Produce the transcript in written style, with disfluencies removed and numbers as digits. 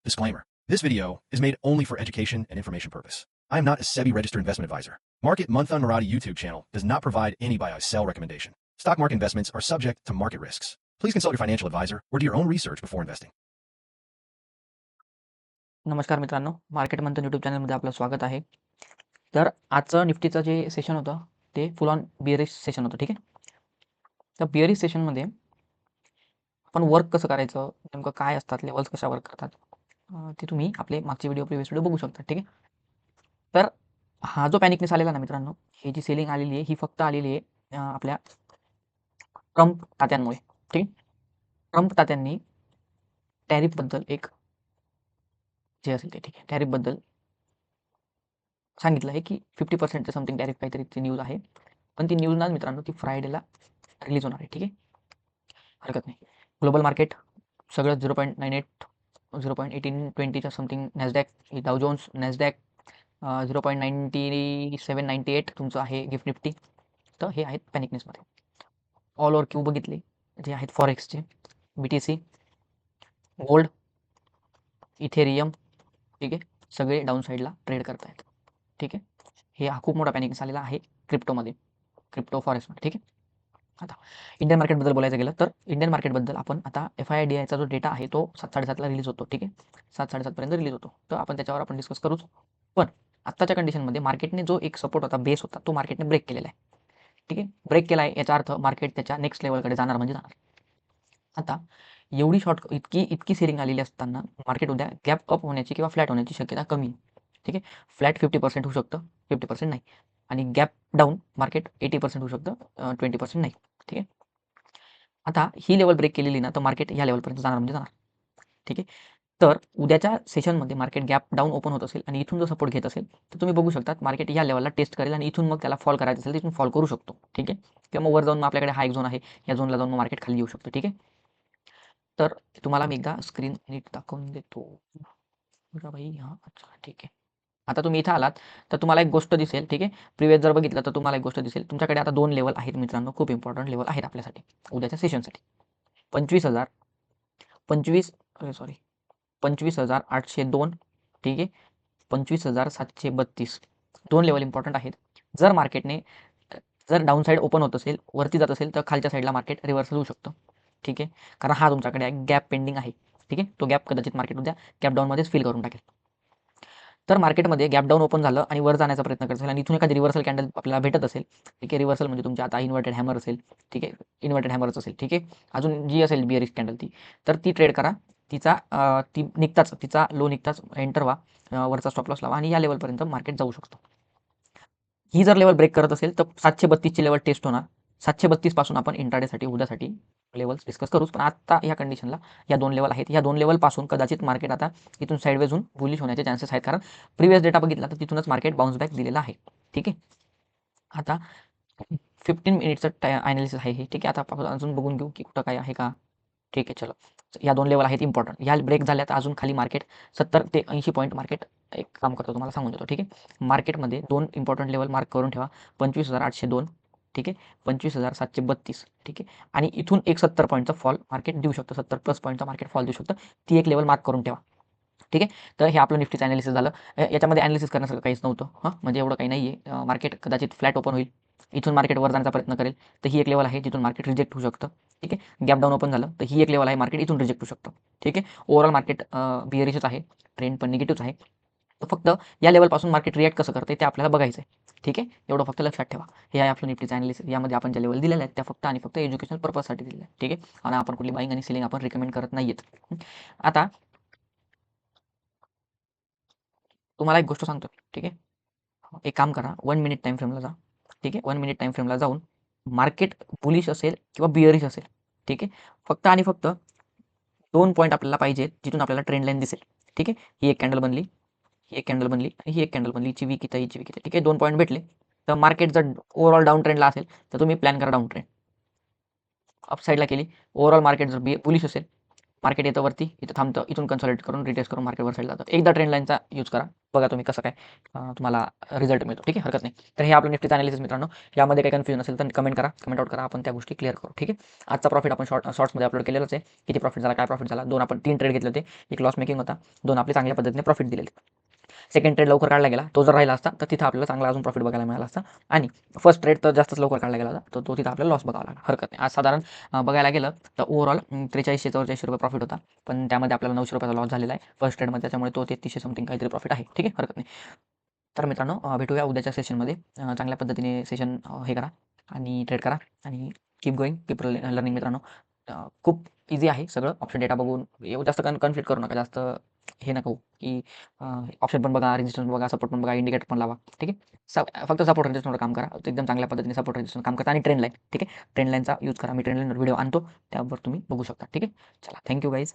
Disclaimer. This video is made only for education and information purpose. I am not a SEBI registered investment advisor. Market Month on Marathi YouTube channel does not provide any buy or sell recommendation. Stock market investments are subject to market risks. Please consult your financial advisor or do your own research before investing. नमस्कार मित्रांनो, market मंथन YouTube चॅनलमध्ये आपलं स्वागत आहे. तर आजचं निफ्टीचं जे session होतं ते फुल ऑन बिअरिश सेशन होतं. ठीक आहे. तर बिअरिश सेशनमध्ये आपण वर्क कसं करायचं, नेमकं काय असतात, लेवल्स कशा वर्क करतात, ते तुम्ही आपले मागचे प्रिव्हियस व्हिडिओ बघू शकता. ठीक आहे. तर हा जो पॅनिकनेस आलेला ना मित्रांनो, ही जी सेलिंग आलेली आहे ही फक्त आलेली आहे आपल्या ट्रम्प तात्यांमुळे. ठीक आहे. ट्रम्प तात्यांनी टॅरिफबद्दल एक जे असेल ते ठीक आहे टॅरिफबद्दल सांगितलं आहे की 50% समथिंग टॅरिफ काहीतरी ती न्यूज आहे. पण ती न्यूज ना मित्रांनो ती फ्रायडेला रिलीज होणार आहे. ठीक आहे. हरकत नाही. ग्लोबल मार्केट सगळं 0.98 0.1820च्या समथिंग नॅसडॅक, डाव जोन्स, नॅसडॅक 0.9798 तुमचं आहे गिफ्ट निफ्टी. तर हे आहेत पॅनिकनेसमध्ये. ऑल ओव्हर क्यू बघितले जे आहेत फॉरेक्सचे, BTC, गोल्ड, इथेरियम, ठीक आहे, सगळे डाऊन साईडला ट्रेड करतायत. ठीक आहे. हे हा खूप मोठा पॅनिक आलेला आहे क्रिप्टोमध्ये, क्रिप्टो फॉरेक्समध्ये. ठीक आहे. आता इंडियन मार्केटबद्दल बोलायचं गेलं तर इंडियन मार्केटबद्दल आपण आता FIDIचा जो डेटा आहे तो 7:30-7:30ला रिलीज होतो. ठीक आहे. 7:30 पर्यंत रिलीज होतो. तर आपण त्याच्यावर आपण डिस्कस करूच. पण आत्ताच्या कंडिशनमध्ये मार्केटने जो एक सपोर्ट होता, बेस होता, तो मार्केटने ब्रेक केलेला आहे. ठीक आहे. ब्रेक केला आहे याचा अर्थ मार्केट त्याच्या नेक्स्ट लेवलकडे जाणार म्हणजे जाणार. आता एवढी इतकी सेलिंग आलेली असताना मार्केट उद्या गॅप अप होण्याची किंवा फ्लॅट होण्याची शक्यता कमी आहे. ठीक आहे. फ्लॅट 50% होऊ शकतं, 50% नाही. आणि गॅप डाऊन मार्केट 80% होऊ शकतं, 20% नाही. ठीक आहे. आता ही लेवल ब्रेक केलेली ना तर मार्केट ह्या लेवलपर्यंत जाणार म्हणजे जाणार. ठीक आहे. तर उद्याच्या सेशनमध्ये मार्केट गॅप डाऊन ओपन होत असेल आणि इथून जर सपोर्ट घेत असेल तर तुम्ही बघू शकता मार्केट या लेवलला टेस्ट करेल आणि इथून मग त्याला फॉल करायचं असेल तिथून फॉल करू शकतो. ठीक आहे. किंवा मग वर जाऊन मग आपल्याकडे हा एक झोन आहे, या झोनला जाऊन मग मार्केट खाली येऊ शकतो. ठीक आहे. तर तुम्हाला मी एकदा स्क्रीन नीट दाखवून देतो. भाई हां, अच्छा ठीक आहे. आता तुम्ही इथं आलात तर तुम्हाला एक गोष्ट दिसेल. ठीक आहे. प्रिव्हियस जर बघितलं तर तुम्हाला एक गोष्ट दिसेल. तुमच्याकडे आता 2 लेवल आहेत मित्रांनो, खूप इम्पॉर्टंट लेवल आहेत आपल्यासाठी उद्याच्या सेशनसाठी. 25,802. ठीक आहे. 25,732. 2 लेवल इम्पॉर्टंट आहेत. जर मार्केटने जर डाऊन साईड ओपन होत असेल, वरती जात असेल तर खालच्या साईडला मार्केट रिव्हर्सल होऊ शकतं. ठीक आहे. कारण हा तुमच्याकडे गॅप पेंडिंग आहे. ठीक आहे. तो गॅप कदाचित मार्केट उद्या गॅप डाऊनमध्येच फिल करून टाकेल. तर मार्केटमध्ये गॅप डाऊन ओपन झालं आणि वर जाण्याचा प्रयत्न करत असेल आणि इथून एखादी रिव्हर्सल कॅन्डल आपल्याला भेटत असेल. ठीक आहे. रिव्हर्सल म्हणजे तुमच्या आता इन्व्हर्टेड हॅमर असेल. ठीक आहे. इन्व्हर्टेड हॅमरच असेल. ठीक आहे. अजून जी असेल बिअरिश कॅन्डल तर ती ट्रेड करा. ती निघताच तिचा लो निघताच एंटर व्हा, वरचा स्टॉप लॉस लावा आणि या लेवलपर्यंत मार्केट जाऊ शकतो. ही जर लेवल ब्रेक करत असेल तर 732ची लेवल टेस्ट होणार. 732 पासून आपण इंट्राडेसाठी उद्यासाठी लेवल्स डिस्कस करूच. पण आता या कंडिशनला या 2 लेवल आहेत. या 2 लेवल पासून कदाचित मार्केट आता इथून साईडवेज होऊन बुलिश होण्याचे चान्सेस आहेत. कारण प्रिव्हियस डेटा बघितला तर तिथूनच मार्केट बाउन्स बॅक दिलेला आहे. ठीक आहे. आता 15 मिनिटचं ॲनालिसिस आहे हे. ठीक आहे. आता आपण अजून बघून घेऊ की कुठं काय आहे का. ठीक आहे. चलो, या 2 लेवल आहेत इम्पॉर्टंट. या ब्रेक झाल्या तर अजून खाली मार्केट 70 ते 80 पॉईंट मार्केट एक काम करतो तुम्हाला सांगून देतो. ठीक आहे. मार्केटमध्ये 2 इम्पॉर्टंट लेवल मार्क करून ठेवा. 25,802. ठीक आहे. 25,732. ठीक आहे. आणि इथून एक 70 पॉईंटचा फॉल मार्केट देऊ शकतं, 70+ पॉईंटचा मार्केट फॉल देऊ शकतं. ती एक लेवल मार्क करून ठेवा. ठीक आहे. तर हे आपलं निफ्टीचं ॲनालिसिस झालं. याच्यामध्ये ॲनालिसिस करण्यासारखं काहीच नव्हतं. म्हणजे एवढं काही नाही आहे. मार्केट कदाचित फ्लॅट ओपन होईल, इथून मार्केट वर जाण्याचा प्रयत्न करेल तर ही एक लेवल आहे जिथून मार्केट रिजेक्ट होऊ शकतं. ठीक आहे. गॅप डाऊन ओपन झालं तर ही एक लेवल आहे, मार्केट इथून रिजेक्ट होऊ शकतं. ठीक आहे. ओव्हरऑल मार्केट बिअरिशच आहे, ट्रेंड पण निगेटिव्हच आहे. तर फक्त या लेवलपासून मार्केट रिॲक्ट कसं करते ते आपल्याला बघायचं आहे. ठीक आहे. एवढं फक्त लक्षात ठेवा. हे आहे आपलं निफ्टीचं ॲनालिसिस. यामध्ये आपण ज्या लेवल दिलेल्या आहेत त्या फक्त आणि फक्त एज्युकेशनल पर्पजसाठी दिलेल्या आहेत. ठीक आहे. आणि आपण कुठली बाईंग आणि सेलिंग आपण रिकमेंड करत नाहीयेत. आता तुम्हाला एक गोष्ट सांगतो. ठीक आहे. एक काम करा, 1 मिनिट टाइम फ्रेमला जा. ठीक आहे. 1 मिनिट टाइम फ्रेमला जाऊन मार्केट बुलिश असेल किंवा बिअरिश असेल. ठीक आहे. फक्त आणि फक्त 2 पॉईंट आपल्याला पाहिजेत जिथून आपल्याला ट्रेंड लाईन दिसेल. ठीक आहे. ही एक कॅन्डल बनली, ही एक कॅन्डल बनली आणि ही एक कॅन्डल बनली. हिची वीक इथं, हिची वीक इथं. ठीक आहे. 2 पॉईंट भेटले तर मार्केट जर ओव्हरऑल डाऊन ट्रेंडला असेल तर तुम्ही प्लॅन करा डाऊन ट्रेंड. अपसाईडला केली, ओव्हरऑल मार्केट जर बुलिश असेल, मार्केट येतं वरती, इथं थांबतं, इथून कन्सॉलिडेट करून रिटेस्ट करून मार्केट वर साईड जातं. एकदा ट्रेंड लाईनचा यूज करा. बघा तुम्ही कसं काय तुम्हाला रिझल्ट मिळतो. ठीक आहे, हरकत नाही. तर हे आपलं निफ्टीचं अनालिसिस मित्रांनो. यामध्ये काही कन्फ्युजन असेल तर कमेंट करा, कमेंट आउट करा. आपण त्या गोष्टी क्लिअर करू. ठीक आहे. आजचा प्रॉफिट आपण शॉर्ट्समध्ये अपलोड केलेलाच आहे. किती प्रॉफिट झाला, काय प्रॉफिट झाला. 2 आपण 3 ट्रेड घेतले होते. एक लॉस मेकिंग होता. 2 आपले चांगल्या पद्धतीने प्रॉफिट दिलेले. सेकंड ट्रेड लवकर काढला गेला. तो जर राहिला असता तर तिथं आपल्याला चांगला अजून प्रॉफिट बघायला मिळाला असता. आणि फर्स्ट ट्रेड तर जास्तच लवकर काढला गेला होता. तर तो तिथं आपल्याला लॉस बघावा लागला. हरकत नाही. आज साधारण बघायला गेलं तर ओव्हरऑल 4344 प्रॉफिट होता. पण त्यामध्ये आपल्याला 900 रुपयाचा लॉस झालेला आहे फर्स्ट ट्रेडमध्ये. त्याच्यामुळे तो 3300 समथिंग काहीतरी प्रॉफिट आहे. ठीक आहे, हरकत नाही. तर मित्रांनो भेटूया उद्याच्या सेशनमध्ये. चांगल्या पद्धतीने सेशन हे करा आणि ट्रेड करा आणि कीप गोईंग, कीप लर्निंग मित्रांनो. खूप इझी आहे सगळं. ऑप्शन डेटा बघून एवढं जास्त कन्फ्लिक्ट करू नका. जास्त हे नको की ऑप्शन पण बघा, रेजिस्टन्स बघा, सपोर्ट पण बघा, इंडिकेटर पण लावा. ठीक आहे. फक्त सपोर्ट रेजिस्टन्सवर काम करा. एकदम चांगल्या पद्धतीने सपोर्ट रेजिस्टन्स काम करता आणि ट्रेंड लाईन. ठीक आहे. ट्रेंड लाईनचा यूज करा. मी ट्रेंड लाईनवर व्हिडिओ आणतो. त्यावर तुम्ही बघू शकता. ठीक आहे. चला, थँक्यू गाईज.